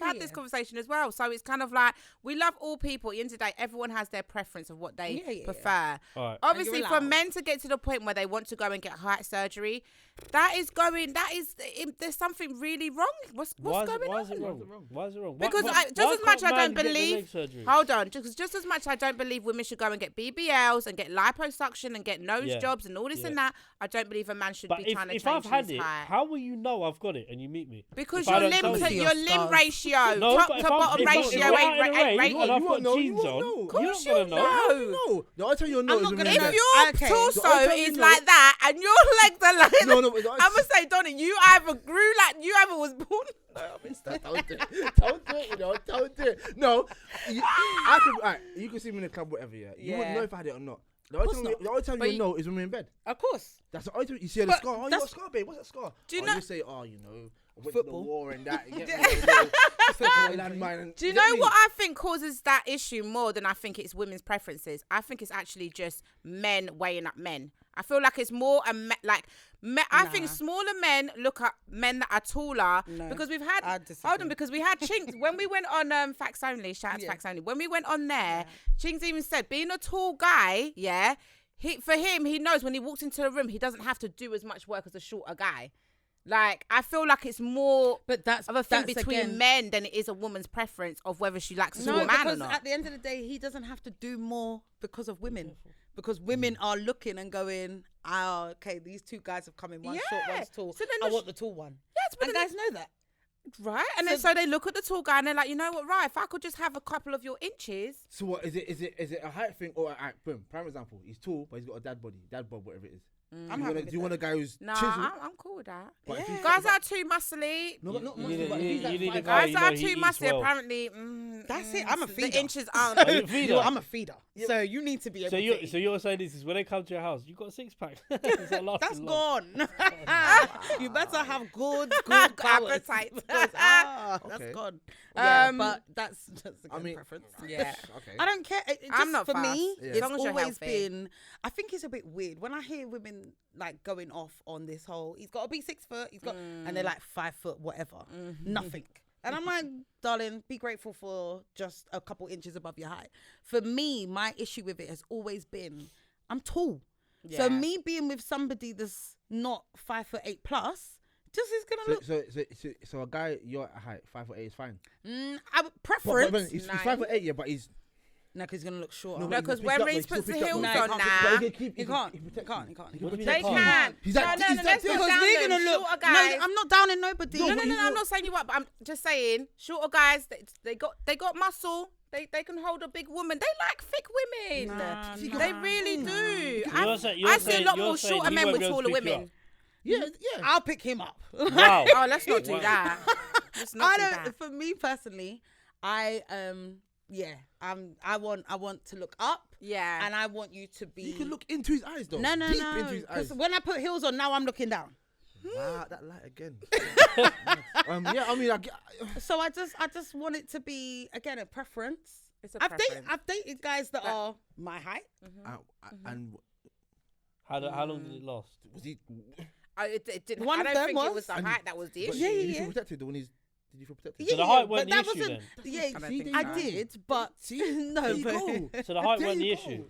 had this conversation as well. So it's kind of like, we love all people. At the end of the day, everyone has their preference of what they prefer. Right. Obviously, for men to get to the point where they want to go and get height surgery, there's something really wrong. What's going on? Why is it wrong? Because just as much I don't believe. Hold on, just as much I don't believe women should go and get BBLs and get liposuction and get nose jobs and all this and that. I don't believe a man should be trying to change his height. If I've had it, how will you know I've got it and you meet me? Because your limb ratio, top to bottom ratio ain't and I've got jeans on. Of course you know. No, I tell you, no. If your torso is like that and your legs are like that, I'm gonna say, Donnie, you either was born. Don't do it. No, you can see me in the club, whatever. Yeah, you wouldn't know if I had it or not. The only time you know is when we're in bed. Of course. That's the only time you see the scar. Oh, you got a scar, babe. What's that scar? Do you know? You say, oh, I went to the war and that. Do you know what I think causes that issue more than I think it's women's preferences? I think it's actually just men weighing up men. I feel like it's more I think smaller men look at men that are taller because we've had because we had Chinks when we went on Facts Only. Shout out to Facts Only. When we went on there, Chinks even said being a tall guy, for him, he knows when he walks into the room, he doesn't have to do as much work as a shorter guy. Like, I feel like it's more of a thing between men than it is a woman's preference of whether she likes a tall man or not. At the end of the day, he doesn't have to do more because of women. Because women are looking and going, okay, these two guys have come in, one short, one's tall. So I want the tall one. Yes, but guys know that. Right, and then so they look at the tall guy and they're like, you know what, right, if I could just have a couple of your inches. So what, is it a height thing or boom, prime example, he's tall, but he's got a dad bod, whatever it is. Do you want a guy who's chiseled? I'm cool with that. Guys that are too muscly. Guys that are too muscly, apparently. That's it. I'm a feeder. The inches aren't. I'm a feeder. So you need to be able to. So you're saying this is when they come to your house, you got a 6-pack. That's gone. You better have good appetite. That's gone. But that's a preference. Yeah. Okay. I don't care. I'm not for fast. me. Yeah. It's always been. I think it's a bit weird when I hear women like going off on this whole. He's got to be 6 foot. He's got, and they're like 5 foot, whatever. Nothing. And I'm like, darling, be grateful for just a couple inches above your height. For me, my issue with it has always been, I'm tall. Yeah. So me being with somebody that's not 5'8" plus, just is gonna look. So a guy your height, 5'8" is fine. Preference. But he's 5'8", yeah, but he's. No, because he's going to look short. No, because when Reese puts the heels on now, he can't. They can. They can. Because we're going to look. No, I'm not downing nobody. No, I'm not saying you up, but I'm just saying, shorter guys, they got muscle. They can hold a big woman. They like thick women. They really do. I see a lot more shorter men with taller women. Yeah. I'll pick him up. Wow. Oh, let's not do that. Let's not do that. For me personally, I want to look up. Yeah. And I want you to be. You can look into his eyes though. No. Because when I put heels on, now I'm looking down. That light again. So I just want it to be again a preference. It's a preference. I've dated guys that are my height. And how long did it last? Was he? It didn't. I don't think it was the height that was the issue. Yeah. Did you feel protected when he's? Did you feel protected? So the height wasn't the issue then? Yeah, I did, but no. So the height wasn't the issue.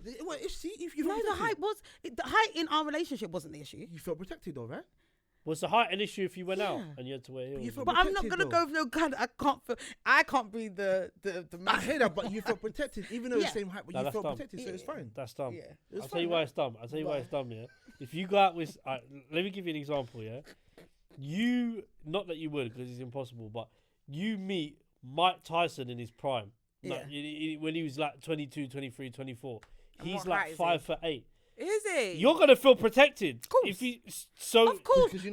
The height in our relationship wasn't the issue. You felt protected though, right? Was the height an issue if you went out and you had to wear heels? But I'm not gonna go with no guy that I can't be the I hear that, but you felt protected, even though the same height, but you felt protected, so it's fine. That's dumb. Yeah. I'll tell you why it's dumb. Yeah. If you go out with, let me give you an example. Yeah. You, not that you would because it's impossible, but you meet Mike Tyson in his prime. Like, when he was like 22, 23, 24. He's like 5'8". Is he? You're gonna feel protected. Of course. If you of course. Because you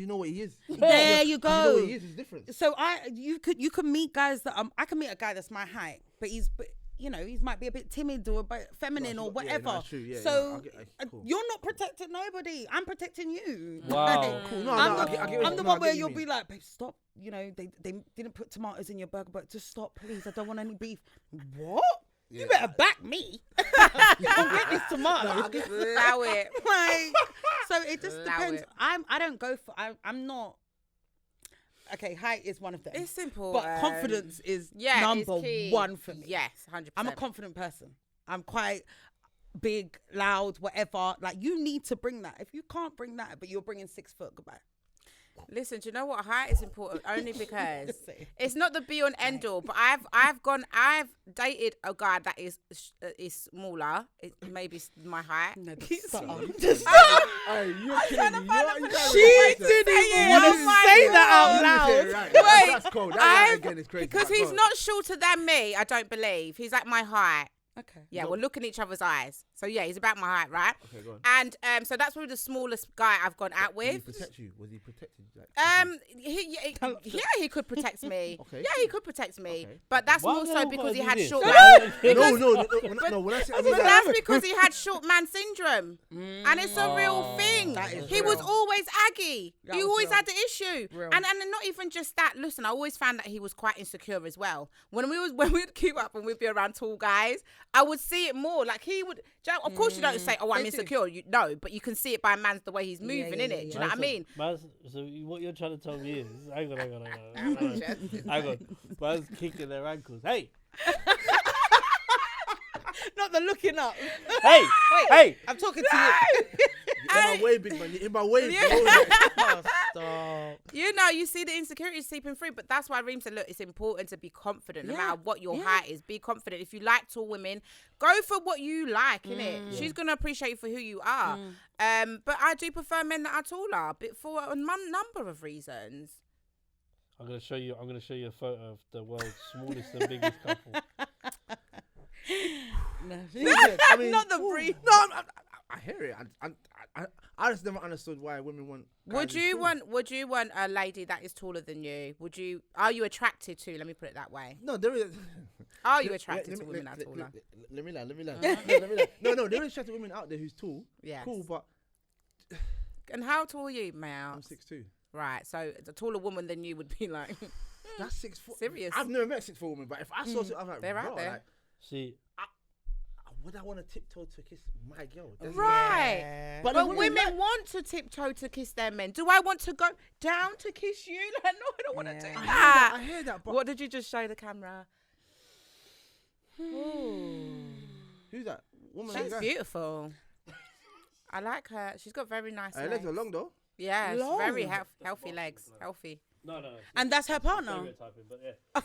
know what he is. There you go. You know what he is. It's different. So you could meet guys that I can meet a guy that's my height, but he might be a bit timid or a bit feminine or whatever. Yeah, true, yeah, so cool. You're not protecting nobody. I'm protecting you. Wow. Cool. I'm the one where you'll be like, babe, stop. They didn't put tomatoes in your burger, but just stop, please. I don't want any beef. What? Yeah. You better back me. You don't get this tomato. Allow it. So it just depends. I don't go for. I'm not. okay, height is one of them. It's simple. But confidence is it's number key. one for me. Yes, 100%. I'm a confident person. I'm quite big, loud, whatever. Like, you need to bring that. If you can't bring that, but you're bringing 6 foot, goodbye. Listen, do you know what? Height is important only because it's not the be on end all. But I've dated a guy that is smaller. It maybe my height. No, Hey, you're kidding me. She didn't want to say that out loud. Right. That's cold. That again is crazy. Because he's not shorter than me. I don't believe he's like my height. Okay. Yeah, we're looking each other's eyes. So yeah, he's about my height, right? Okay, go on. And so that's probably the smallest guy I've gone out with. Did he protect you? Was he protected? He could protect me. Okay. Yeah, he could protect me. Okay. But that's Why more have they so all because gotta he do had this? short. No. When I say, I mean, But that's because he had short man syndrome, and it's a real thing. That is He was real. always aggy. That He was always real. had the issue, Real. and not even just that. Listen, I always found that he was quite insecure as well. When we'd keep up and we'd be around tall guys, I would see it more. Like he would. Of course, you don't say, "Oh, I'm They do. insecure." No, but you can see it by a man's the way he's moving, yeah, innit? yeah, Do you know what I mean? So what you're trying to tell me is, hang on. Man's kicking their ankles. Hey, Not the looking up. hey, hey. I'm talking to you. in my way, big man. In my way. Oh, stop. You know, you see the insecurities seeping through, but that's why Reem said, look, it's important to be confident no matter what your height is. Be confident. If you like tall women, go for what you like, innit? She's going to appreciate you for who you are. But I do prefer men that are taller, but for a number of reasons. I'm gonna show you a photo of the world's smallest and biggest couple. No, I mean, Not the breed. No, I hear it. I just never understood why women want. Would you want a lady that is taller than you? Are you attracted to? Let me put it that way. No, there is. Are you attracted to women that are taller? Let me land. No, there is attractive women out there who's tall. Yes. Cool, but And how tall are you, Mel? I'm 6'2". Right, so a taller woman than you would be like, That's 6 foot. Serious. I've never met a 6 foot woman, but if I saw, I'm like, They're out bro, there. like, See, would I want to tiptoe to kiss my girl? right. But But the women want to tiptoe to kiss their men. Do I want to go down to kiss you? Like, no, I don't want to do that. I hear that. But What did you just show the camera? who's that woman? She's beautiful. I like her. She's got very nice Her legs. legs are long though. Yeah, Long. very healthy legs. Healthy. no. And that's her partner. Stereotyping, but yeah.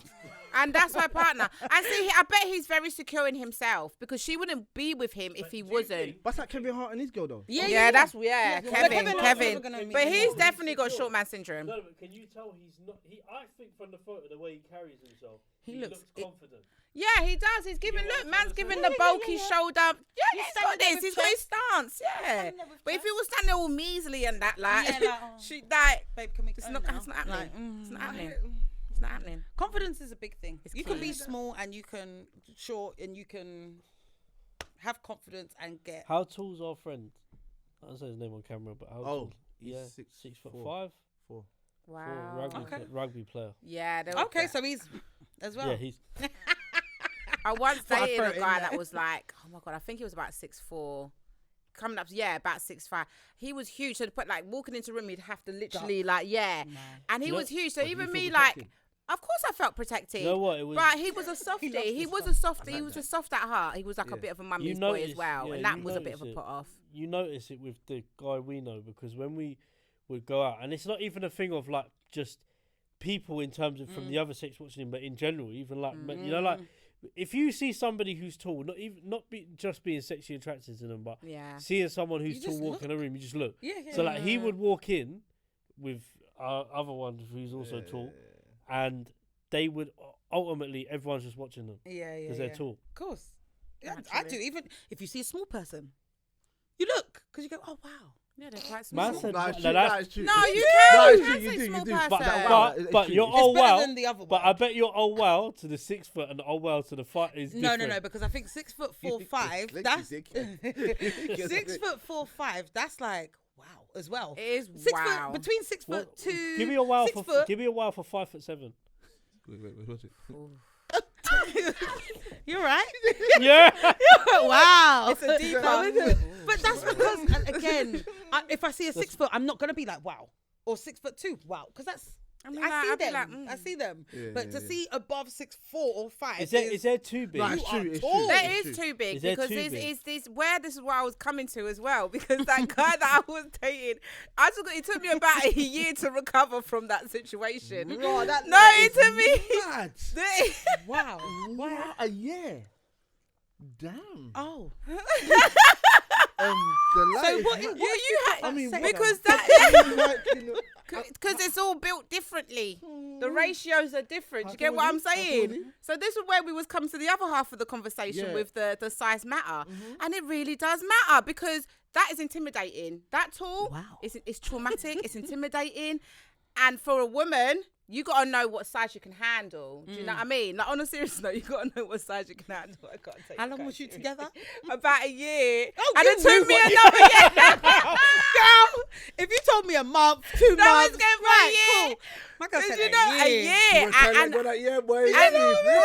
And that's my partner. And see, I bet he's very secure in himself because she wouldn't be with him if he wasn't. But that's like Kevin Hart and his girl though. Yeah, that's Yeah, but Kevin. Kevin Hart's never gonna meet But him. he's definitely got short man syndrome. No, but can you tell he's not? I think from the photo, the way he carries himself, he looks confident. Yeah, he does. He's giving. You Look, know man's what I'm giving saying? the bulky shoulder. Yeah, he's got standing there this. with He's got his stance. Yeah. standing there with But if he was standing all measly and that, like, Yeah, like, oh. she like, Babe, can we it's go not. now? It's not happening. Like, It's not happening. It's not happening. Confidence is a big thing. You can key. be small and you can short and you can have confidence and get. How tall's our friend? I don't say his name on camera, but how tall? he's Yeah, 6'5". 4. Wow. Rugby player. Yeah. Okay, so he's as well. Yeah, he's. I once Thought I'd dated throw a it in guy there. that was like, oh my god, I think he was about 6'4". Coming up, about 6'5". He was huge. So to put like walking into a room, you'd have to literally and he No, was huge. So but even you me, feel like, protected? of course I felt protected. You know what? It was. But he was a softie. loves He this was one. a softie. I He like was that. a soft at heart. He was like a Yeah. bit of a You mummy's boy as notice- well, yeah, and that you was a bit of notice a it. put off. You notice it with the guy we know because when we would go out, and it's not even a thing of like just people in terms of from the other sex watching him, but in general, even like men, you know, like if you see somebody who's tall, just being sexually attracted to them, but Yeah. seeing someone who's You tall just walk in a room, you just look. Yeah. So like he would walk in with our other one who's also tall, and they would ultimately everyone's just watching them Yeah. because they're tall. Of course. Yeah, I do. Even if you see a small person, you look because you go, oh wow. Yeah, they're quite small. Man said, That is no, true. that's- That is true. No, you No, can. it's You true, can you say do, small you do. person. But but it's true. you're It's oh better well. than the other But one. I bet you're oh well to the 6 foot and oh well to the 5 is No, different. because I think 6'4'5". Slick, That's slick. 6'4'5". That's like wow as well. It is 6 wow. foot between 6 Well, foot to give me a wow 6 for foot. give me a wow for 5'7". Wait, what's it? You're right. Yeah. Wow. It's a deep No, one. but that's because again, if I see a 6 foot, I'm not gonna be like wow or 6'2". Wow, because that's I see them. Yeah, but to see above 6'4" or 5, is there too big? No, it's true. It's true. That It's is true. too big Is there because too this big? this is where I was coming to as well because that guy that I was dating, it took me about a year to recover from that situation. Bro, that it took me. mad. wow. Wow, a year. Damn. Oh. The light So is what? mad. You had I mean, because that because it's all built differently. The ratios are different. You get what I'm saying? So this is where we was coming to the other half of the conversation Yeah. with the size matter, and it really does matter because that is intimidating. That tall, Wow. it's traumatic. It's intimidating, and for a woman, you gotta know what size you can handle. Do you know what I mean? Like on a serious note, you gotta know what size you can handle. I can't take. How long was you together? About a year. Oh, and you it took knew me what you- another year. Girl, if you told me a month, 2 No, months, it's going for a year. cool. My girl Because said you know, a year. And that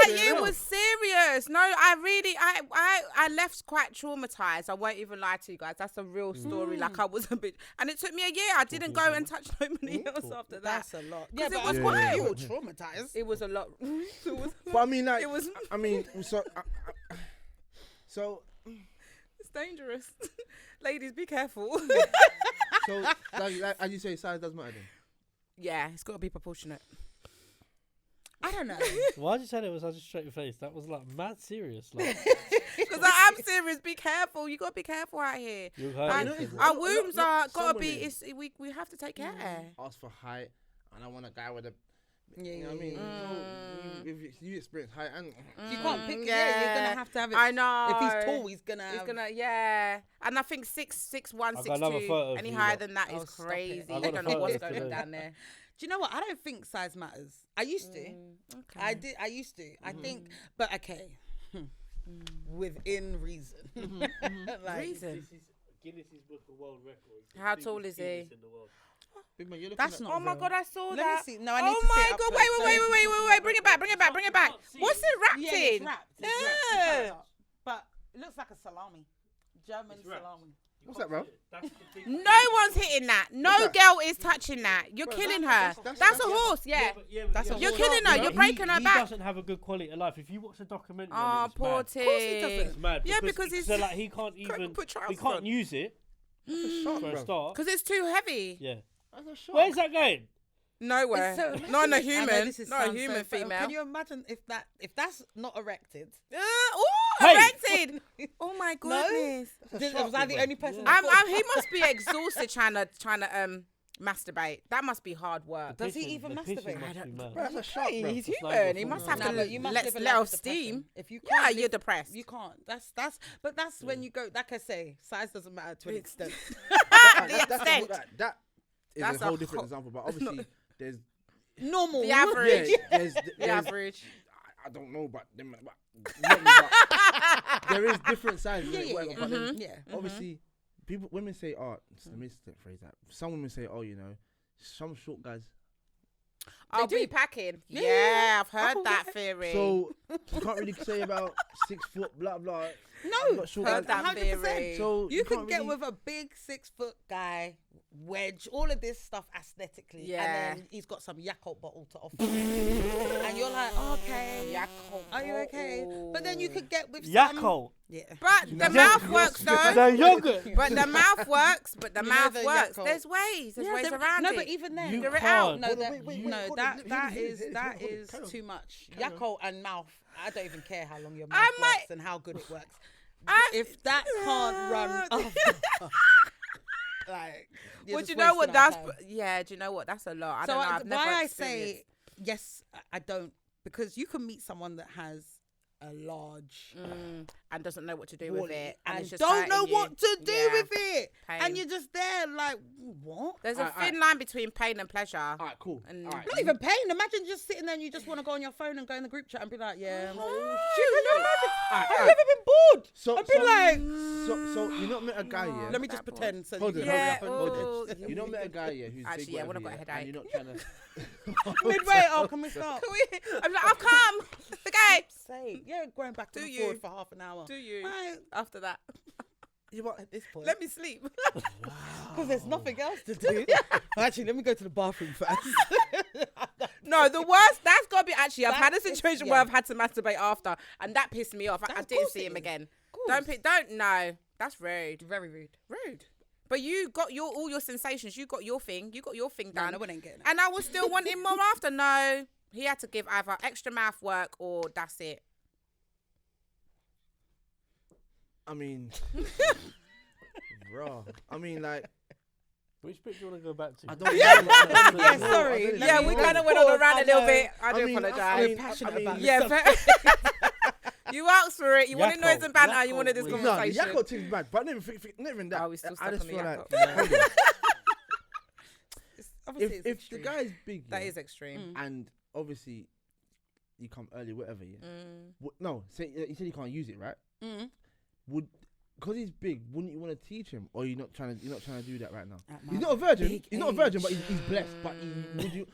year was serious. No, I left quite traumatized. I won't even lie to you guys. That's a real story. Like I was a bit, and it took me a year. I didn't go and touch nobody else after that. That's a lot. Yeah, it but was I quite- you were traumatized. It was a lot. It was, But I mean, like, it was. I mean, so, so, It's dangerous. Ladies, be careful. so, like, as you say, size does matter then. Yeah, it's got to be proportionate. I don't know. Why did you say that with such a straight face? That was like mad serious. Like, Because I am serious. Be careful. You got to be careful out here. you're Like, hurting know, it's- people. our Look, wombs look, are got to someone be. is- We have to take care. Ask for height, and I want a guy with a. Yeah, You know what I mean? Mm. So, if you experience height and You can't pick. Mm, Yeah, you're gonna have to have it. I know. If he's tall, he's gonna. He's have- gonna, yeah. And I think 6'1", I've got another 6'2", photo of any you higher lot. than that Oh, is stop it. crazy. I've I got don't a know what's photo going today. down there. Do you know what? I don't think size matters. I used to. Okay. I did. I used to. I think, but okay, within reason. Like, Reason. This is Guinness's Book of World Records. the How biggest tall is he? penis in the world. big man, you're looking That's at- not Oh my real. God, I saw Let that. me see. No, I need Oh to see my it up God, close. wait. Bring it back. Bring it back. What's it wrapped Yeah, in? it's wrapped. It's Yeah. wrapped. But it looks like a salami. German It's wrapped. salami. What's that, bro? That's the big No one's hitting that. No What's that? girl is touching that. You're Bro, killing her. that's- That's a that's- horse, yeah. That's a You're horse. killing her. You're breaking her he back. doesn't have a good quality of life. If you watch the documentary, Oh, on it, it's poor mad. T. It's mad. Yeah, because he's so like he can't even even put he trousers can't on. use it Shark, for a bro. start. Because it's too heavy. Yeah. That's a shark. Where's that going? Nowhere. So- Not a I know human. this is Not a sounds human so- female. Can you imagine if that's not erected? Ooh, Hey. erected. Oh my No? goodness. Was I the only person? Yeah. that thought- He must be exhausted trying to masturbate. That must be hard work. Does he Pissing- even the pissing masturbate? must I be don't- mad. Bro, that's a shark, Hey, bro. he's It's like human. a He full must on. have Nah, to but you must let live a let life off of steam. depression. If you Yeah, can't you're live- depressed. You can't. That's when you go. Like I say, size doesn't matter to an extent. That is That's a a whole different whole- example, but obviously there's Normal. The average. there's The average. I don't know, but not me, but there is different sizes. Yeah, innit, yeah, whatever, yeah. but then Yeah. obviously women say, oh, let me phrase that. Some women say, oh, you know, some short guys. I'll do. be packing. Yeah, Yeah, I've heard Oh, that yeah. theory. So you can't really say about 6 foot, blah blah. No, Not short heard guys. that 100%. theory. So You can't could get really- with a big 6-foot guy, wedge, all of this stuff aesthetically, Yeah. and then he's got some Yakult bottle to offer, and you're like, okay, Yakult are you okay? But then you could get with some, Yakult. yeah. But the Yeah. mouth works though. The yogurt. But the mouth works. But the You know mouth the works. Yakult. There's ways. There's Yeah, ways there- around no, it. but even then, You Figure it out. can't. no, Hold on, that, wait, no, hold on, that hear that this, is hear this, that hold on, is carry on. too much. Carry on. Yakult and mouth. I don't even care how long your I mouth might- works and how good it works. I- If that can't run, like, you're Well, just do you know what? wasting our That's time. yeah. Do you know what? That's a lot. I So don't know. I've never why I experienced. say yes, I don't, because you can meet someone that has a large And doesn't know what to do wall with it, and it's just don't know hurting you. what to do Yeah. with it, Pain. and you're just there like what? There's a Alright, thin line between pain and pleasure. All right, cool. And- All right. Not even pain. Imagine just sitting there and you just want to go on your phone and go in the group chat and be like, yeah. Oh, Shit, can you imagine? Alright, Have you alright. ever been bored? So, I'd be like, so you not met a guy, yeah? let me just that boy. pretend. So Hold you it, can Yeah, hurry up and oh, go. You not met a guy, yeah, who's Actually, big, yeah, when whatever, I've got a and headache. you're not trying to. Midway, oh, can we start? I'm like, I've come. Okay. Say, yeah, going back to Do the you? forward for half an hour. Do you? Right. After that, You know what, at this point, let me sleep. because there's nothing else to do. Actually, let me go to the bathroom first. No, the worst. That's got to be actually. I've had a That is- situation yeah. where I've had to masturbate after, and that pissed me off. I Of didn't course see it him is. again. Of course. No. That's rude. Very rude. Rude. But you got all your sensations. You got your thing. You got your thing No, done. no one ain't getting it. And I was still wanting more after. No, he had to give either extra mouth work or that's it. I mean, bro. I mean, like, Which bit do you want to go back to? I don't. Yeah, sorry. Yeah, we kind of went on a rant a little bit. I do apologise. We're passionate about Yeah, you asked for it. You wanted Yakko. noise and banter. You Yakko wanted this was- No, the conversation. Yakko thing's bad, but never even that. Oh, we still I stuck just on the feel Yakko. like Obviously, it's if the extreme. guy is big, That yeah, is extreme. and obviously you come early, whatever, yeah. Mm. No, say you said you can't use it, right? Mm. Would because he's big, wouldn't you want to teach him, or you're not trying to do that right now? At He's my not a virgin. big He's not a virgin, age. but he's blessed. But would you?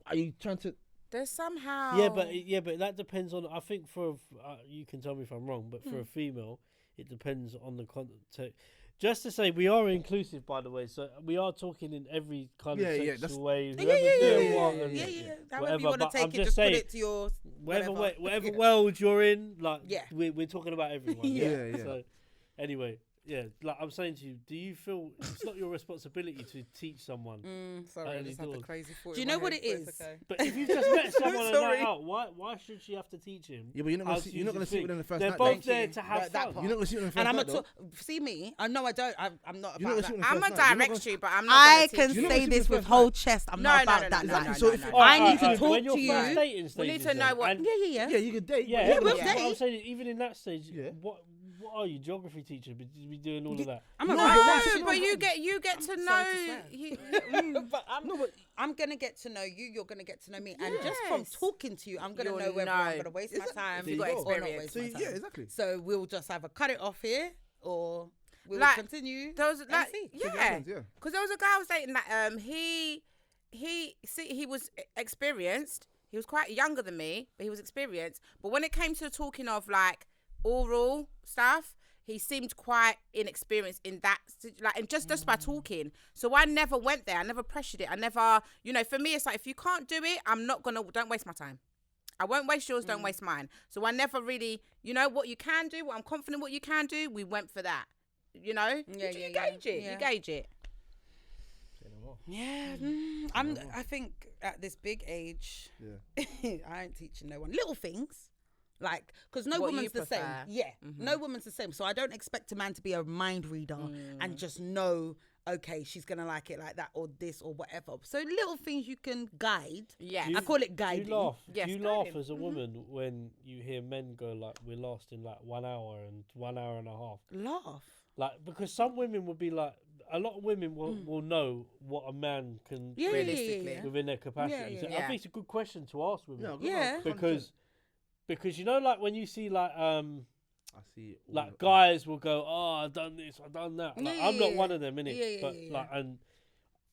Are you trying to? There's somehow. Yeah, but that depends on. I think for you can tell me if I'm wrong, but for a female, it depends on the context. Just to say, we are inclusive, by the way. So we are talking in every kind of Yeah, sexual way. Yeah. Whoever's doing what and However you whatever, want to but take I'm it, just just put saying, it to your whatever whatever. world you're in, like Yeah. we're talking about everyone. Yeah, yeah. So anyway, yeah, like I'm saying to you, do you feel it's not your responsibility to teach someone? Sorry, I early just had the doors? crazy thought. Do you in know my what head, it but it's is? okay. But if you just met someone on a Sorry. night out, why should she have to teach him? Yeah, but you're not how gonna see, to you're not use gonna his see thing? with them the first They're night. both Thank there you. to have That fun. part. You're not gonna see with them the And first I'm night. a though. see me. I know I don't. I'm not You're not about gonna that. see with them I'm first a night. You're not direct gonna- you, but I'm not. I gonna can teach You're you. not say gonna this see the with first whole night. chest. I'm No, not no, about no, that no, life. no, So if- no. I need to Alright, talk when you're to you. first dating We need stages to know then, what. and- Yeah, you could date. Yeah, but we'll but date. what I'm saying is, even in that stage, Yeah. what are you, geography teacher? But you be doing all of that. I'm No, a but No, that's- virgin. but you get to know. swear. But I'm gonna get to know you. You're gonna get to know me, and just from Yes. talking to you, I'm gonna You'll know whether I'm know. gonna waste Is my that- time There you got go. or not experience. waste So my time. yeah, exactly. So we'll just either cut it off here, or we'll Like, continue. There was like, see. See what yeah, happens, yeah. because there was a guy I was dating that he was experienced. He was quite younger than me, but he was experienced. But when it came to talking of like oral stuff, he seemed quite inexperienced in that, like, and just by talking. So I never went there. I never pressured it. I never, for me, it's like, if you can't do it, don't waste my time. I won't waste yours, don't waste mine. So I never really, what you can do, what I'm confident what you can do, we went for that. You gauge it. Yeah. You gauge it. Yeah, I think at this big age, Yeah. I ain't teaching no one little things. Like, because no What woman's you the same. prefer. Yeah, no woman's the same. So I don't expect a man to be a mind reader and just know, okay, she's going to like it like that or this or whatever. So little things you can guide. Yeah. I call it Do guiding. you laugh? Yes, do you guiding. laugh as a woman when you hear men go like, "We're lasting like 1 hour and 1 hour and a half"? Laugh. Like, because some women will be like, a lot of women will know what a man can Yeah, do Realistically. within their capacity. Yeah, So yeah. I think it's a good question to ask women. No, Yeah. because like when you see like I see it. all like the- guys will go, "Oh, I've done this, I've done that." Like, Yeah, I'm not yeah, one of them, innit? yeah, yeah, but yeah, like, and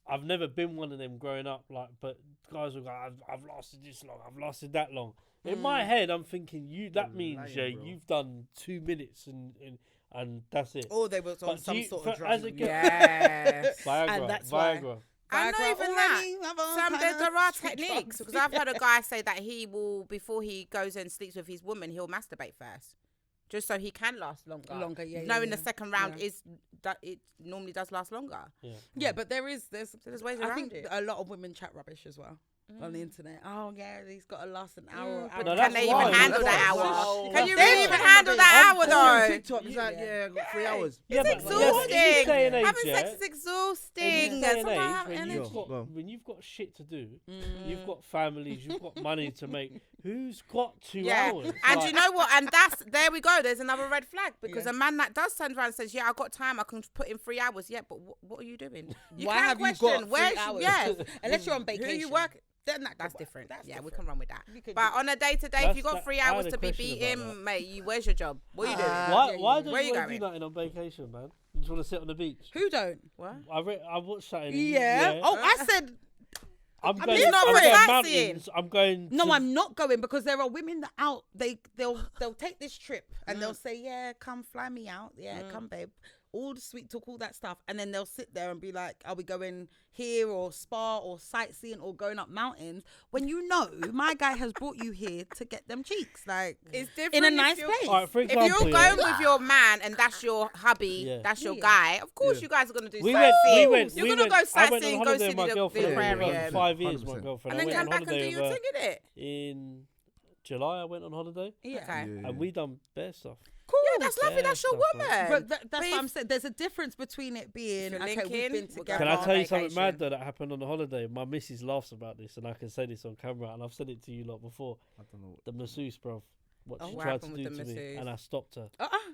I've never been one of them growing up. Like, but guys will go, "I've lasted this long, I've lasted that long." In my head, I'm thinking, that means lying, bro. you've done 2 minutes and that's it. Or they were on But do some you- sort for- of drug. as a girl- Yes. Viagra, And that's why- Viagra. And not Viagra even or that. any other There kind are of street techniques, drugs. because I've heard a guy say that he will, before he goes and sleeps with his woman, he'll masturbate first, just so he can last longer. Longer, yeah, Knowing yeah, the second round yeah. it normally does last longer. Yeah, but there's ways I around think it. a lot of women chat rubbish as well on the internet. Oh yeah, he's got to last an hour. But No, can that's they even wild. handle That's that wild. hour? Wow. Can you That's really even different. handle that hour On though? TikTok, it's like, yeah, I've got 3 hours. Yeah, It's but in this exhausting. day and age, Having yeah, sex is in exhausting. this day and Sometimes I have age, energy. when you've got shit to do, you've got families, you've got money to make. Who's got 2 hours? And Like, you know what? And there we go. There's another red flag, because Yeah. a man that does turn around and says, "Yeah, I got time. I can put in 3 hours." Yeah, but what are you doing? Why can't have you question, got 3 hours? Yeah, Unless you're on who vacation. you work? Then That's could work. different. That's Yeah, we different. can run with that. We could But do on a day to day, if you got That's 3 I had hours a to be question about beating, that. mate, where's your job? What are you doing? Why yeah. don't Where you you want to do going? nothing on vacation, man? You just want to sit on the beach. Who don't? What? I watched that. In, Yeah. Oh, I said I'm mean, going. it's not I'm for going sightseeing. mountains. I'm going. no. to- I'm not going, because there are women that they'll take this trip and they'll say, yeah, come fly me out. Yeah, come babe. all the sweet talk, all that stuff, and then they'll sit there and be like, "Are we going here or spa or sightseeing or going up mountains?" When you know my guy has brought you here to get them cheeks, like It's different in a if nice you're- place. All right, for If example, you're going with your man and that's your hubby, that's your guy, of course you guys are gonna do we sightseeing. went. You're we gonna went, go I went on sightseeing, go holiday see with my the girlfriend. aquarium, 5 years, my 100%. girlfriend. and I then went come on back and do holiday your with her thing, innit? in July. I went on holiday, Okay. and we done bare stuff. Cool. Yeah, that's lovely. Yeah, That's your stuff, woman. But that's But what if- I'm saying. There's a difference between it being, If you're okay, we've linking, been we'll go together. Can I on tell you something vacation. mad though that happened on the holiday? My missus laughs about this, and I can say this on camera, and I've said it to you lot before. I don't know. The masseuse, bro. What she what tried happened to with do the to me, masseuse? and I stopped her.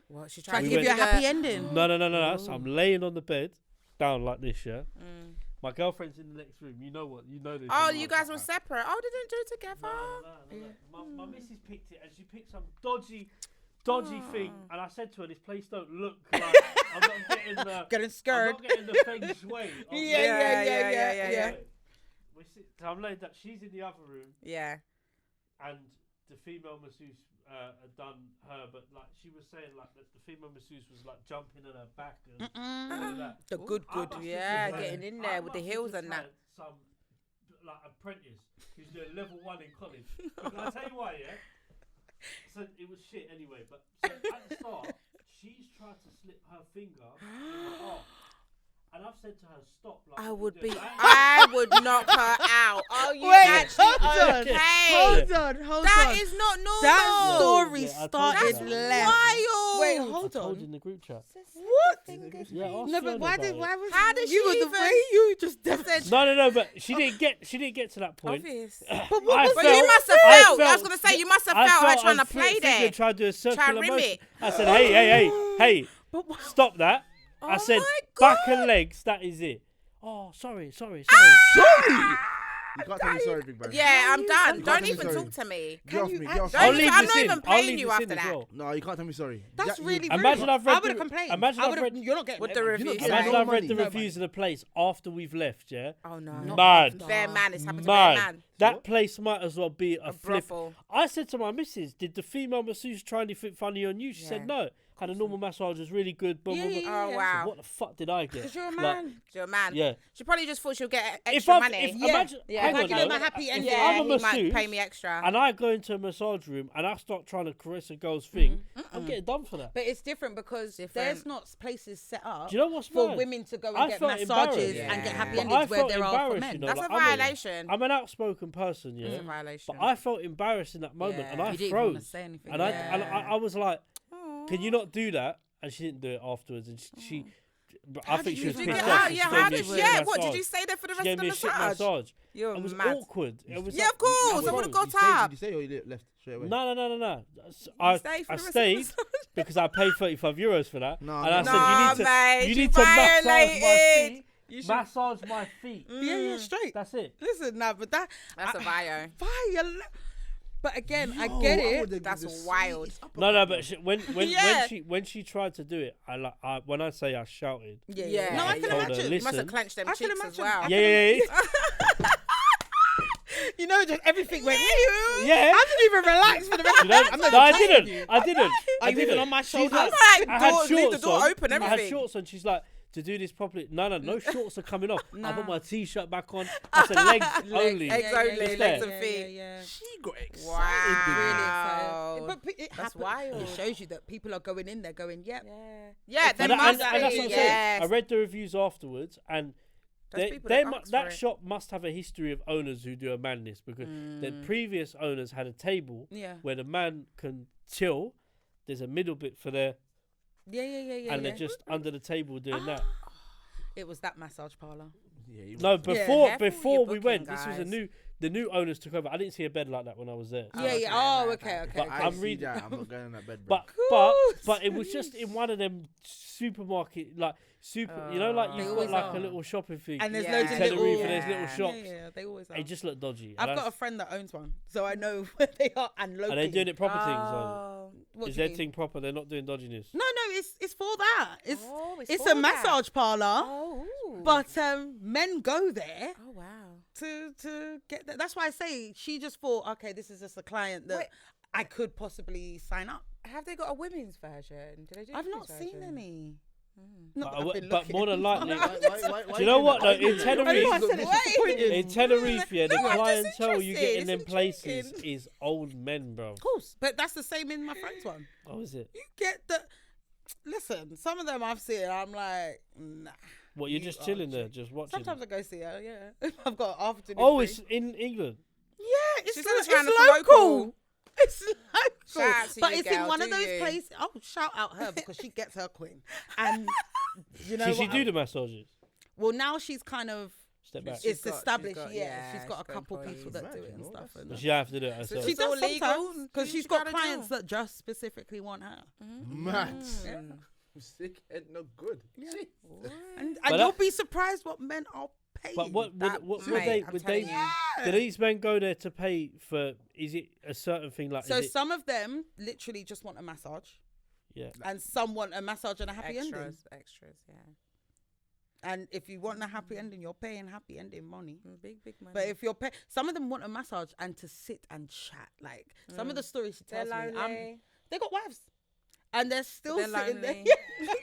What she Trying tried to We give you a went- happy ending. No. So I'm laying on the bed, down like this, yeah. Mm. My girlfriend's in the next room. You know what? You know this. Oh, you you know guys that. were separate. Oh, they didn't do it together. No. My missus picked it, and she picked some dodgy thing, and I said to her, "This place don't look like I'm not getting the Getting I'm scared. not getting the feng shui." of Yeah. We sit, so I'm laid that she's in the other room, Yeah. and the female masseuse had done her, but like she was saying, like that the female masseuse was like jumping on her back and all of that. The good. I must have Yeah, just getting had- in there I with the must have heels just and that. had Some like apprentice who's doing level 1 in college. But can I tell you why? Yeah. So it was shit anyway. But so at the start, she's tried to slip her finger in my arm. And I've said to her, stop. Like, I what would you be. doing? I would knock her out. Oh, you Wait, actually hold on. okay? Hold on. That is not normal. That story Yeah, I told started you That's that. left. wild. Wait, I hold told you on. in the group chat. What? Yeah, ask No, but Fiona why about it. was How did you she was even- the way you just said. No, but she didn't get to that point. Obvious. But I what was But felt- you must have I felt. I was felt- gonna say you must have I felt her felt trying to her play finger there. tried to do a circular rim motion. it. I said, hey, But what? stop that. I Oh said, my back God. and legs, that is it. Oh, sorry. Sorry. You can't tell me sorry, big man. Yeah, I'm done. You Don't can't even tell me talk to me. Get off you me. act- Get off Don't I'll me. even- leave I'm this not in. even I'll paying leave you this in after as that. well. No, you can't tell me sorry. That's Yeah, really rude. Imagine I've read I the- would have complained. imagine I've read- You're not getting With the everything. reviews, You're not yeah. Imagine no I've read the money. reviews of the place after we've left, yeah? Oh no. Mad. Bear man. It's happened to bear Mad. man. That place might as well be a flip. brothel. I said to my missus, did the female masseuse try anything funny on you? She said Yeah. no. Had a normal massage, was really good. Blah, blah, blah. Yeah. Oh So wow. what the fuck did I get? Because you're a Like, man. You're a man. yeah. She probably just thought she'll get If extra I'm, money. if, Yeah. imagine, Yeah. hang If I on give though. him a happy ending. Yeah, I'm a he might masseuse, pay me extra. and I go into a massage room and I start trying to caress a girl's thing, I'm getting done for that. But it's different because Different. there's not places set up Do you know what's for mad? women to go and I get felt massages embarrassed. and get happy Yeah. But I endings where felt there are for embarrassed, men. you know, That's like, a I'm violation. I'm an outspoken person, yeah. It's a violation. But I felt embarrassed in that moment, and Yeah. I You didn't even want to froze. say anything. And I was like, Aw. "Can you not do that?" And she didn't do it afterwards. And she but I How think did she you was Did you pissed get off. out? She Yeah, gave how me a did shit she? Yeah, what massage. did you stay there for the She rest gave of me the a shit massage? massage. You're It was mad. awkward. It was Yeah, like, of course. I froze. would have got You stayed- up. Did you say or you left straight away? No. stayed I for the rest of the stayed massage? because I paid €35 for that. No, and I no. said, Nah, mate, you she need to massage my violated. feet. You should- Massage my feet. Yeah, straight. That's it. Listen, nah, but That's a bio. But again, I Yo, get I it. would've That's given the wild. sweetest uppercut, No, bro. but Yeah. when she tried to do it, when I say I shouted. Yeah. No, I you can told her, imagine. You must have listen. clenched them I can cheeks as imagine. well. I Yeah. You know, just everything went. Yeah. I didn't even relax for the rest. You know? I'm not No, I even didn't. playing you. I didn't. Are I you even didn't. on my She's shoulder? like- Like, I had leave the shorts door on. open, I had everything. shorts on. She's like, to do this properly. No shorts are coming off. I put my t-shirt back on. I said legs only. Legs only, Just legs there. and feet. Yeah. She got excited. Wow. But it That's happens. wild. It shows you that people are going in there going, yep. Yeah, there And must that's what be. I'm saying. Yes. I read the reviews afterwards, and There's people that ask that for it. shop must have a history of owners who do a madness because the previous owners had a table Yeah. where the man can chill. There's a middle bit for there, Yeah. and they're just under the table doing that. It was that massage parlor. Yeah, you No, went- before careful before what we you're went, booking, this was guys. the new owners took over. I didn't see a bed like that when I was there. Oh, Yeah. okay, Oh, okay, okay. But I I'm see reading- that. I'm not going in that bed, bro. But it was just in one of them supermarket you know, like They you've got always like are. a little shopping thing. And there's Yeah. loads of Tenerife little. and there's little Yeah. shops. Yeah, they always are. It just looked dodgy. I've And got a friend that owns one, so I know where they are and locally. Are they doing it proper things? Oh. What Is do you their mean? thing proper? They're not doing dodginess. No, it's for that. It's It's a for massage that. parlor, Oh. but men go there Oh wow. to get that. That's why I say she just thought, okay, this is just a client that Wait. I could possibly sign up. Have they got a women's version? Did they do? a I've not women's seen version? any. Not that I've been But looking. more than likely, Why do you know what though? In I Tenerife, said it. in Tenerife, yeah, the No, I'm just clientele you get in interested. them It's places intriguing. is old men, bro. Of course, but that's the same in my friend's one. Oh, is it? You get the. Listen, some of them I've seen, I'm like, nah. What, you're You just are chilling there, cheap. just watching? Sometimes I go see her, yeah. I've got afternoon. Oh, free. it's in England. Yeah, it's, She lo- says it's round the local. local. It's local. Shout out to but you, it's in girl, one of do those you? places. Oh, shout out her because she gets her queen. And you know Did she what? do the massages? Well, now she's kind of Step back. She's it's got- established. she's got- yeah, she's yeah, got a she's got couple employees. people that do it Imagine, and oh, stuff. that's And But she have to do it herself. she It's all does legal. sometimes Do because what she's you got gotta clients do. that just specifically want her. Mad. Yeah. Sick and no good. Yeah. Shit. And But you'll that- be surprised what men are paying. But what That- would mate, they? I'm Would telling they? you. Do these men go there to pay for? Is it a certain thing like? So is it, some of them literally just want a massage, yeah. and some want a massage and a happy ending. Extras, yeah. And if you want a happy ending, you're paying happy ending money. Big money. But if you're some of them want a massage and to sit and chat. Like some of the stories she they're tells me, lonely. they got wives, and they're still They're sitting lonely. there.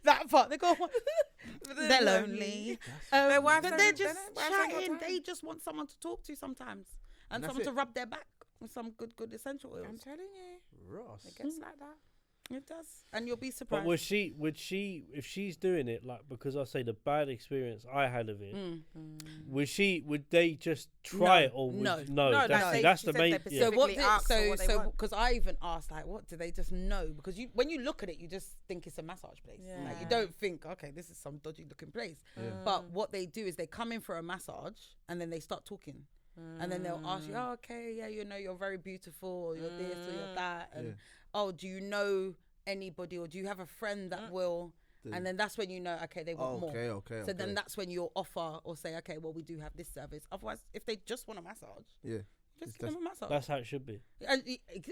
That part they got. They're lonely. Their wives but don't- they're they just don't- wives ain't got chatting. time. They just want someone to talk to sometimes, and And that's someone to it. rub their back with some good essential I'm oils. telling you, Ross. it gets like that. It does, and you'll be But surprised. would she, if she's doing it, like, because I say the bad experience I had of it, would they just try No, it or would, no. No, that's she the said main. they Yeah. So specifically what? ask for what they want. Because I even asked, like, what do they just know? Because when you look at it, you just think it's a massage place. Like you Yeah. don't think, okay, this is some dodgy looking place. Yeah. But what they do is they come in for a massage and then they start talking, and then they'll ask you, oh, okay, yeah, you know, you're very beautiful, or you're this, or you're that, and Yeah. oh, do you know anybody, or do you have a friend that will? And then that's when you know, okay, they want more. Okay. So then that's when you'll offer or say, okay, well, we do have this service. Otherwise, if they just want a massage, Yeah. just give them a massage. That's how it should be. And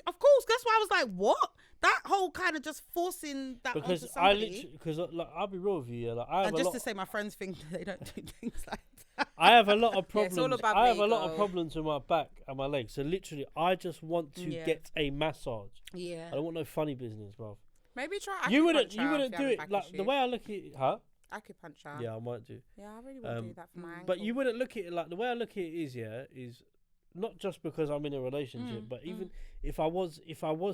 of course, that's why I was like, what? That whole kind of just forcing that Because onto I somebody. literally, because like, I'll be real with you, yeah. Like I have And a just lot. to say, my friends think they don't do things like that. I have a lot of Yeah, it's all problems. about I have a lot of legal. problems with my back and my legs. So literally, I just want to Yeah. get a massage. Yeah. I don't want no funny business, bro. Maybe try. You wouldn't acupuncture do if it have a back like the issue. way I look at it, huh? Acupuncture. Yeah, I might do. Yeah, I really want to do that for my ankle. But you wouldn't look at it like the way I look at it is not just because I'm in a relationship, but even if I was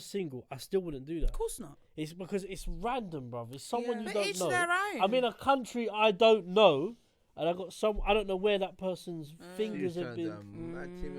single, I still wouldn't do that. Of course not. It's because it's random, bruv. It's someone Yeah. you But don't each know. their own. I'm in a country I don't know, and I don't know where that person's fingers have been.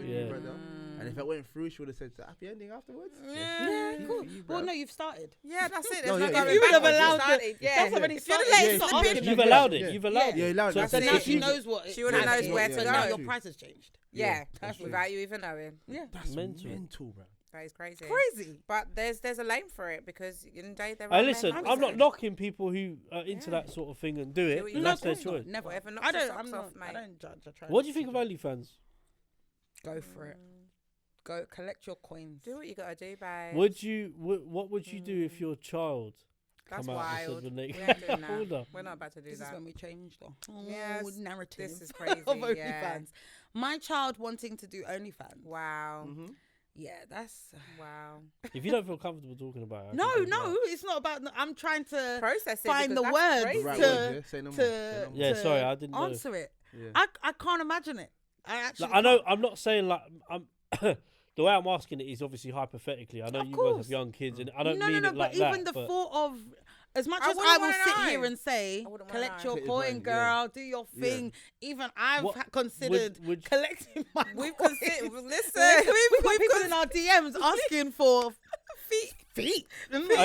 Yeah. Brother. And if it went through, she would have said happy ending afterwards. Yeah, Good Cool. for you, Well, bruv. no, you've started. Yeah, that's it. There's No, no yeah, going if you would have backwards. allowed Started, it, yeah. that's already If you're the started. lady Yeah, to start the asking pin- You've Yeah. allowed it. Yeah. You've allowed Yeah, it. allowed it. So, That's So it. now Yeah, she she- knows what. she already knows where so to now go. your price has changed. Yeah, that's true. without you even knowing. Yeah. That's Mental. mental, bro. That is crazy. Crazy. But there's a lane for it because in the day there Hey, are listen, men I'm not out knocking people who are into Yeah. that sort of thing and do Do it. what you That's do. their of course choice. not. Never. Whatever knocks I your don't. socks I'm not. off, I mate. don't judge. I try What not do you to think of judge. OnlyFans? Go for it. Go collect your coins. Do what you gotta do, babe. What would you do if your child That's come out and wild. said the We naked? ain't doing Hold that. up. We're not about to do This is that. when we change the whole Yes, narrative. this is crazy, of yeah. OnlyFans. My child wanting to do OnlyFans. Wow. Yeah, that's. Wow. If you don't feel comfortable talking about it, I No, can no, talk about it's not about. Uh, I'm trying to Process it. find the because words that's crazy. Right to word, yeah? Say no more. Say no more. Yeah, to sorry, I didn't know. answer it. Yeah. I can't imagine it. I actually. Like, I know. can't. I'm not saying like I'm. The way I'm asking it is obviously hypothetically. I know Of you guys course. have young kids, and I don't no, mean no, it like but that. even the but thought of, as much I as wouldn't I will wanna sit know. here and say, I wouldn't wanna collect know. your Take your coin, coin, girl, do your Yeah. thing. Even I've What- considered would- collecting my. We've coin. considered. Listen, Like, we've got we've people in our DMs asking for feet. Hey,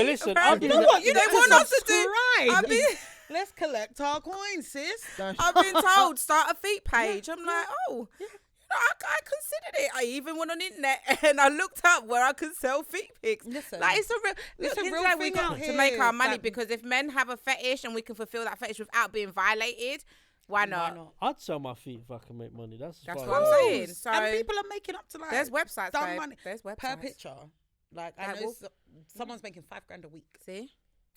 listen, Apparently- I've You know what? You They don't want want us to do- I've been, Let's collect our coins, sis. I've been told start a feet page. I'm like, oh, you know, I considered it. I even went on the internet and I looked up where I could sell feet pics. Listen, Like it's a real, it's a look, real like we thing got out to make here our money that- because if men have a fetish and we can fulfill that fetish without being violated, why not? I'd sell my feet if I can make money. That's That's fine. what I'm saying. Course. So and people are making up to like. there's websites, dumb babe. money There's websites per picture. Like I Like, know well- someone's making $5,000 a week. See,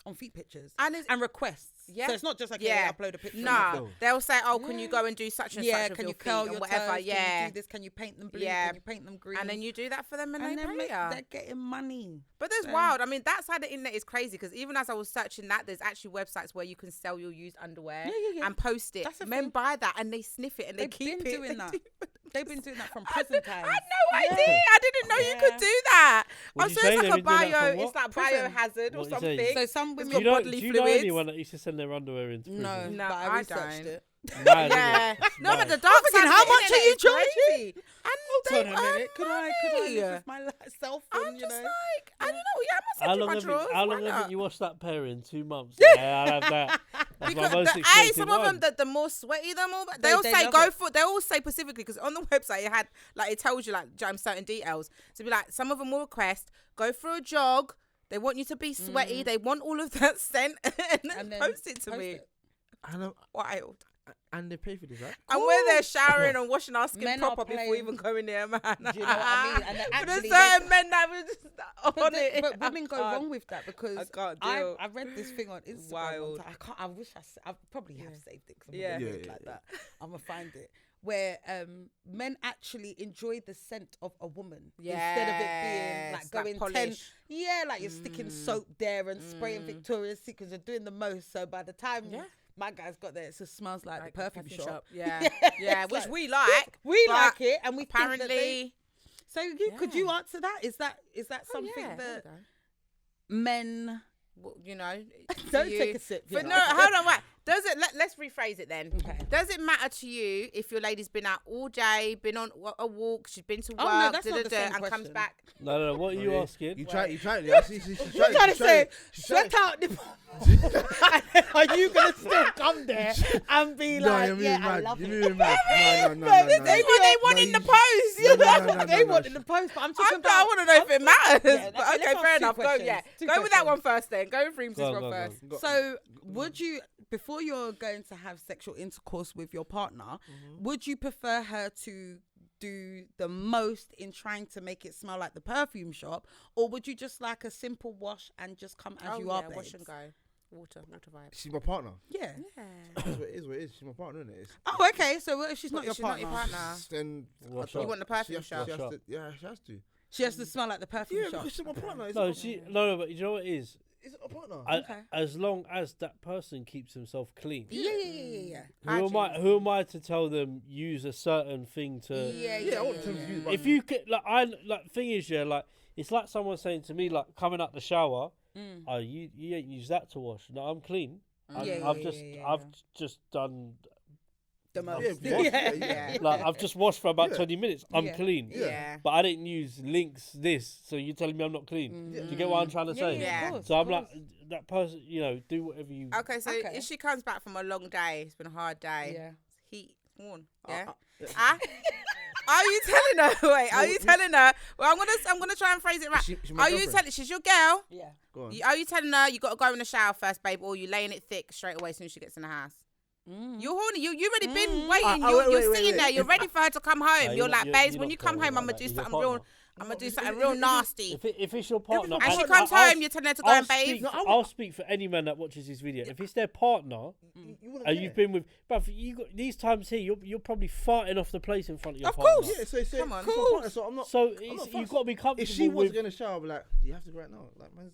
on feet pictures and requests. Yeah. So it's not just like upload a picture. No, they'll say, "Oh, can you go and do such and such of can your you curl feet your or whatever?" toes? Yeah, Can you do this? Can you paint them blue? Can you paint them green? and then you do that for them, and they pay they're you. getting money. But there's wild. I mean, that side of the internet is crazy because even as I was searching that, there's actually websites where you can sell your used underwear and post it. That's a Men thing. buy that and they sniff it and they They've keep been it. doing that. They've been doing that from prison times. I had no idea. I didn't know you could do that. What Oh, you so say? it's They've like a been doing that bio. from It's like Prison. biohazard or What you something. saying? So some It's women Do you got know? bodily Do you know fluids. anyone that used to send their underwear into prison? No, No, but I I researched don't. it. Mad, Yeah. innit? It's No, but mad. the dark thinking, side of how the much are internet you is charging? crazy. And Hold on they a minute. earn Could I money. live with myself? I'm And, just you know. like, and you know, yeah, How I'm long not have drawers. how Why long not? haven't you washed that pair in? 2 months. Yeah, I'll have that. That's my Because most expensive some of one. them, the more sweaty, the more they'll They say love go it. for. They all say specifically because on the website it had like it tells you like certain details. So be like some of them will request go for a jog. They want you to be sweaty. They want all of that scent and then post it to post me. it. Wild. And they pay for this, right? And we're there showering and washing our skin Men are proper before we playing- even going there, man. Do you know what I mean? And then But actually there's certain men that were just on But, it. but women go I can't. wrong with that because I can't I deal. read this thing on Instagram. Wild. I can't. I wish I probably have saved it. 'Cause I'm Yeah. gonna do it Yeah, like yeah. that. I'm gonna find it where men actually enjoy the scent of a woman instead of it being like Yes, going like 10. polish. Yeah, like you're sticking soap there and spraying Victoria's Secret. You're doing the most. So by the time my guys got there, it just smells like the perfume shop. Yeah, yeah, It's which like- we like. We but like it, and we think that they, apparently. So could you answer that? Is that something yeah, there that we go. men? Well, you know, Don't you- take a sip. But you no, know. hold on, wait. Does it? Let's rephrase it then. Okay. Does it matter to you if your lady's been out all day, been on a walk, she's been to work, Oh, no, that's not the same and comes question. back? No. What are you asking? You try. Yeah, she's You're trying to say, sweat out the Are you going to still come there and be like, you're yeah, moving I mad. love You're it? moving mad. No. This is what they want No, in the you- post. No, no, no, They no, want no. in the post, but I'm talking about. I want to know if it matters. Yeah, but let's okay, ask fair two enough. Go, questions. yeah. Two Go with that questions. one first then. Go with Reem's Go one on. first. So, would you, before you're going to have sexual intercourse with your partner, would you prefer her to do the most in trying to make it smell like the perfume shop, or would you just like a simple wash and just come as you are, wash and babes? go. Water vibes. She's my partner. Yeah. That's what it is. She's my partner, isn't it? Oh, okay. So what if she's not What your if she's not partner? your partner? Then Wash I up. You want the perfume she has shop? to- Shop. Yeah, she has to. She has to smell like the perfume Yeah, shop. because she's my partner. No, no, but you know what it is? Is it a partner? Okay. As long as that person keeps himself clean. Yeah. Who am I to tell them use a certain thing to? Yeah, I want to use If you could, thing is, like it's like someone saying to me, like coming out the shower, oh, you ain't use that to wash. No, I'm clean. I've just done. The most. Yeah. Like I've just washed for about Yeah. 20 minutes. I'm Yeah. clean. Yeah. But I didn't use links this, so you're telling me I'm not clean. Do you get what I'm trying to say? yeah, of course, So of I'm like course. that person. Do whatever you. Okay, so Okay. if she comes back from a long day, it's been a hard day. Yeah. Heat, worn. Yeah. Yeah. Are you telling her? Wait, are you telling her? Well, I'm gonna try and phrase it right. She my Are you girlfriend. telling? She's your girl. Yeah. Go on. Are you telling her you got to go in the shower first, babe, or you laying it thick straight away as soon as she gets in the house? You're horny. You already been waiting. You're sitting there. You're ready for her to come home. No, you're like, babes, you're when not you come playing home, I'm like gonna do that. You're something your real. partner. I'm gonna do something real nasty. If it's your partner, And she comes home, you're telling her to go and bathe. I'll speak for any man that watches this video. If it's their partner, and you've been with, but you got these times here, you're probably farting off the place in front of your Of partner. course. Yeah, so Come on. she's my partner, so I'm not. So I'm not you've fussed. got to be comfortable If she wants with. to go in the shower, I'll be like, you have to go right now. Like, man,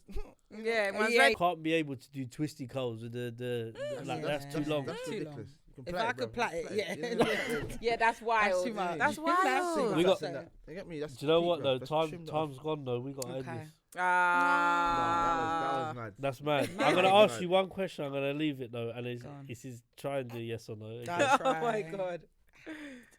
Yeah, man's Yeah. ready. Can't be able to do twisty curls with the like Yeah. that's too long. That's Too ridiculous. long. You can If I it, could bro. plait it, yeah. You know, Yeah, that's wild. too much. That's wild. We got- You get me? That's Do you know peak, what bro. though? That's Time's trimmed off. gone though. We got to end Okay. this. That was mad. That's mad. Mad. I'm gonna Mad. ask you one question. I'm gonna leave it though, and Go on. it's try and do yes or no. Go. Okay. Oh my god.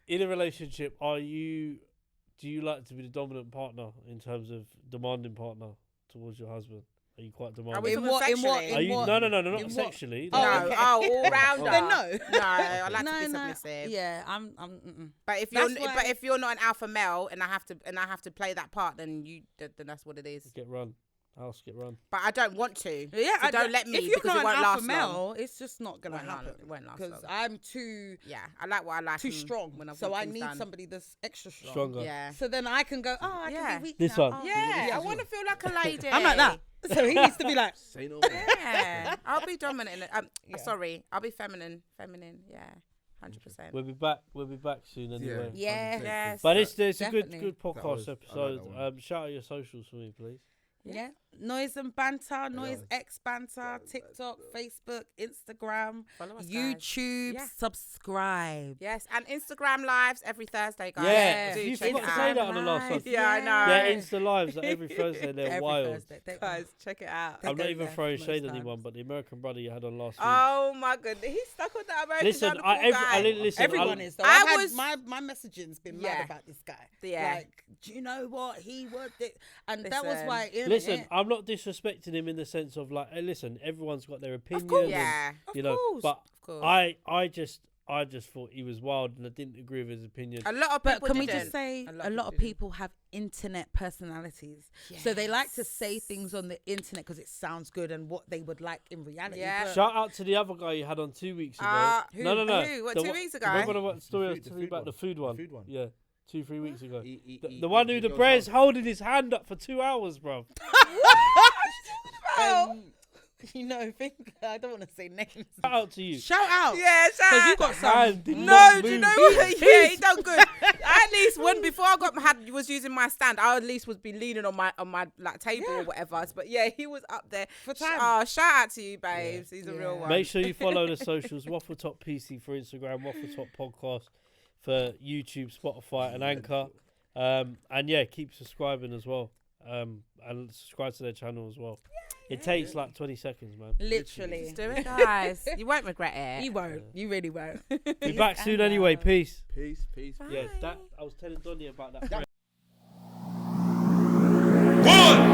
In a relationship, do you like to be the dominant partner in terms of demanding partner towards your husband? Are you quite demanding? Are we In what? In what? sexually? Are In you? what? No, in not what? sexually. Oh, no. No, okay. all rounder. Then no. No, I like to be submissive. Yeah, I'm. But if That's you're, why- but if you're not an alpha male and I have to play that part, then that's what it is. Get run. House get run. But I don't want to. Yeah, So don't let me If you're because not it won't an alpha last male, long. it's just not gonna Won't happen. last- it won't last Because long. I'm too Yeah, I like what I like. too and strong. When I So want I things need done. somebody that's extra strong. Stronger. Yeah. So then I can go. Oh, I Yeah. can be weak This now. one. Oh, Yeah, I This want to feel like a lady. I'm like that. So he needs to be like, Say no more. Yeah, I'll be dominant. Yeah. Sorry, I'll be feminine. Yeah, 100%. We'll be back. We'll be back soon anyway. Yeah. Yes. But it's a Definitely. good podcast I episode. like that one. Shout out your socials for me, please. Yeah. Noise and Banter, Noise X Banter, TikTok, Facebook, Instagram, Follow us, guys. YouTube, Yeah. subscribe. Yes, and Instagram lives every Thursday, guys. Yeah, Do you check forgot it to say out. that on the last one. Yeah, I know. Yeah, Insta lives like every Thursday. They're Every wild. Thursday. Guys, check it out. I'm not go even left throwing most shade at times. anyone, but the American brother you had on last week. Oh my goodness, he's stuck on that American Listen, Wonderful guy. listen. Everyone is though. I I've had was- my messaging's been Yeah. mad about this guy. Yeah. Like, do you know what he was? And that was Listen. why. Listen, I'm not disrespecting him in the sense of like, hey, listen, everyone's got their opinion. course. and, Yeah, you know, course. but of course. I just thought he was wild and I didn't agree with his opinion. A lot of But people can we didn't. just say A a lot lot of of people people have internet personalities, so they like to say things on the internet because it sounds good and what they would like in reality. Yeah. But Shout out to the other guy you had on 2 weeks ago. Who? No. Who? What, The 2 one- weeks ago? Remember the story I was The telling you food about the one. food one? The food one. Yeah, 2-3 weeks ago. He The one who the bread's holding his hand up for 2 hours, bro. you know, I don't want to say names. Shout out to you. Shout out, Yeah, because you shout got some. Hand did No, not do you move. know what? Yeah, he done good. At least when before I was using my stand, I at least was be leaning on my like table or whatever. But yeah, he was up there. For time. Oh, shout out to you, babes. He's a real Yeah. one. Make sure you follow the socials. Waffletop PC for Instagram, Waffletop Podcast for YouTube, Spotify, and Anchor. And yeah, keep subscribing as well. And subscribe to their channel as well. It takes like 20 seconds, man. Literally, Just do it, guys. You won't regret it. you won't. You really won't. Be back soon anyway. Peace. Peace. Yeah, that I was telling Donnie about that. Bye. One.